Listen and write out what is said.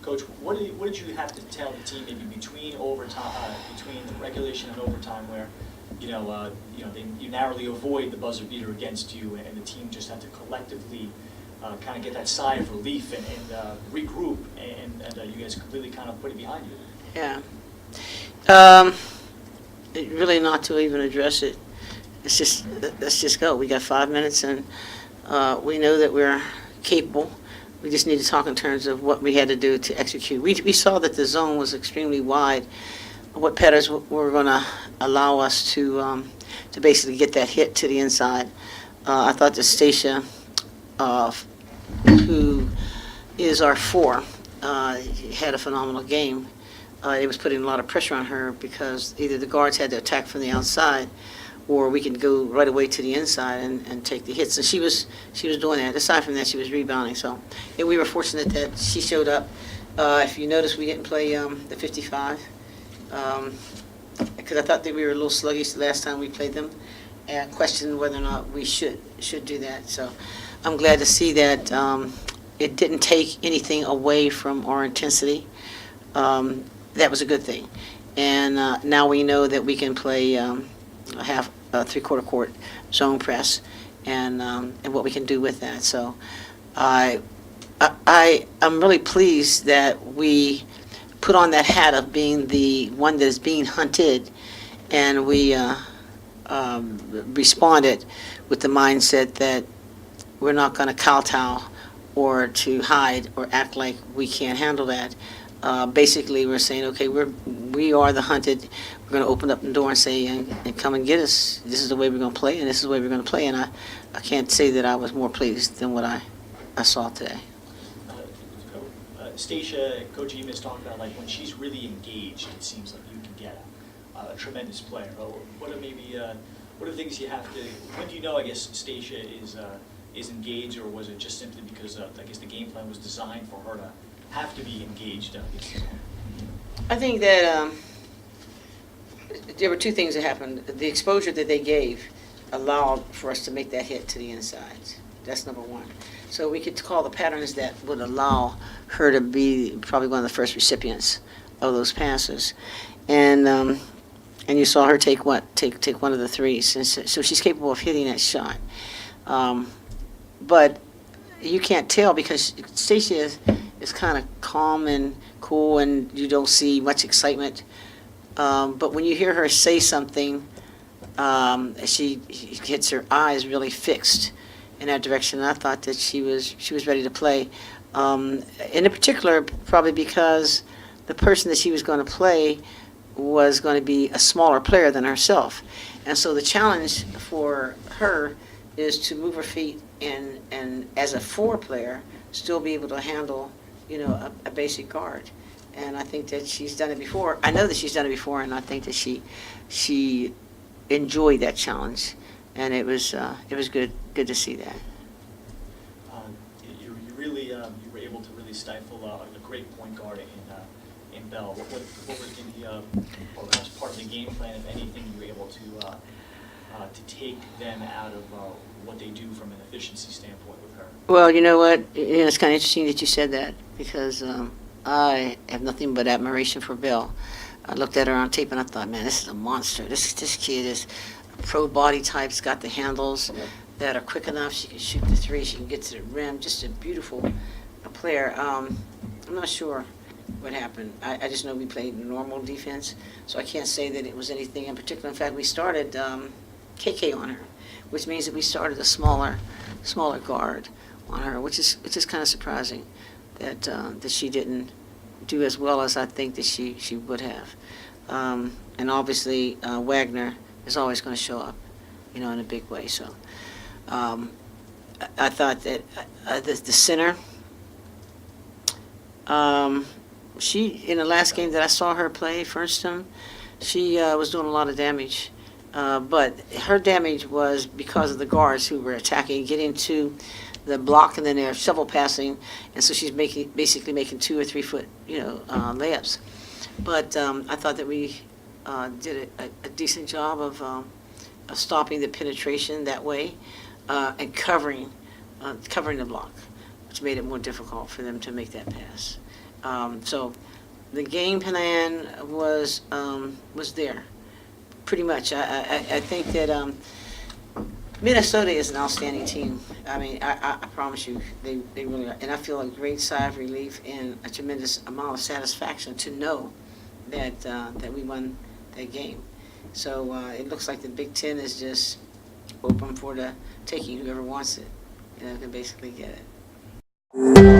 Coach, what did you have to tell the team maybe between overtime, between the regulation and overtime, where you narrowly avoid the buzzer beater against you, and the team just had to collectively kind of get that sigh of relief and regroup, and you guys completely kind of put it behind you? Yeah. Really not to even address it. It's just, let's just go. We got 5 minutes, and we know that we're capable. We just need to talk in terms of what we had to do to execute. We saw that the zone was extremely wide. What patterns were going to allow us to basically get that hit to the inside. I thought that Stacia, who is our 4, had a phenomenal game. It was putting a lot of pressure on her because either the guards had to attack from the outside, or we could go right away to the inside and take the hits. And she was doing that. Aside from that, she was rebounding. So yeah, we were fortunate that she showed up. If you notice, we didn't play the 55 because I thought that we were a little sluggish the last time we played them, and questioned whether or not we should do that. So I'm glad to see that it didn't take anything away from our intensity. That was a good thing. And now we know that we can play half, three-quarter court zone press, and what we can do with that. So I'm really pleased that we put on that hat of being the one that is being hunted, and we responded with the mindset that we're not going to kowtow or to hide or act like we can't handle that. Basically, we're saying, okay, we are the hunted. We're going to open up the door and say, and come and get us. This is the way we're going to play, and this is the way we're going to play. And I can't say that I was more pleased than what I saw today. Stacia, Coach Ema is talking about, like, when she's really engaged, it seems like you can get a tremendous player. What are things you have to? When do you know? I guess Stacia is engaged, or was it just simply because I guess the game plan was designed for her to have to be engaged? I think that there were two things that happened. The exposure that they gave allowed for us to make that hit to the inside. That's number one. So we could call the patterns that would allow her to be probably one of the first recipients of those passes. And you saw her take one of the threes. And so she's capable of hitting that shot. But you can't tell because Stacia is kind of calm and cool, and you don't see much excitement. But when you hear her say something, she gets her eyes really fixed in that direction. And I thought that she was ready to play. In particular, probably because the person that she was going to play was going to be a smaller player than herself. And so the challenge for her is to move her feet and as a 4 player, still be able to handle, a basic guard. And I think that she's done it before. I know that she's done it before, and I think that she enjoyed that challenge, and it was good to see that. You really you were able to really stifle a great point guard in Bell. What was or perhaps part of the game plan, if anything, you were able to take them out of what they do from an efficiency standpoint with her? Well, you know what? It's kind of interesting that you said that because I have nothing but admiration for Belle. I looked at her on tape and I thought, man, this is a monster. This kid is a pro body type. She's got the handles that are quick enough. She can shoot the three. She can get to the rim. Just a beautiful player. I'm not sure what happened. I just know we played normal defense, so I can't say that it was anything in particular. In fact, we started KK on her, which means that we started a smaller guard on her, which is kind of surprising that she didn't do as well as I think that she would have. And obviously Wagner is always going to show up, in a big way. So I thought that the center, she in the last game that I saw her play, Fernstone, she was doing a lot of damage. But her damage was because of the guards who were attacking, getting to the block, and then they're shovel passing, and so she's basically making 2 or 3 foot, layups. But I thought that we did a decent job of stopping the penetration that way and covering the block, which made it more difficult for them to make that pass. So the game plan was there, pretty much. I think that Minnesota is an outstanding team. I mean, I promise you, they really are. And I feel a great sigh of relief and a tremendous amount of satisfaction to know that we won that game. So it looks like the Big Ten is just open for the taking. Whoever wants it, can basically get it.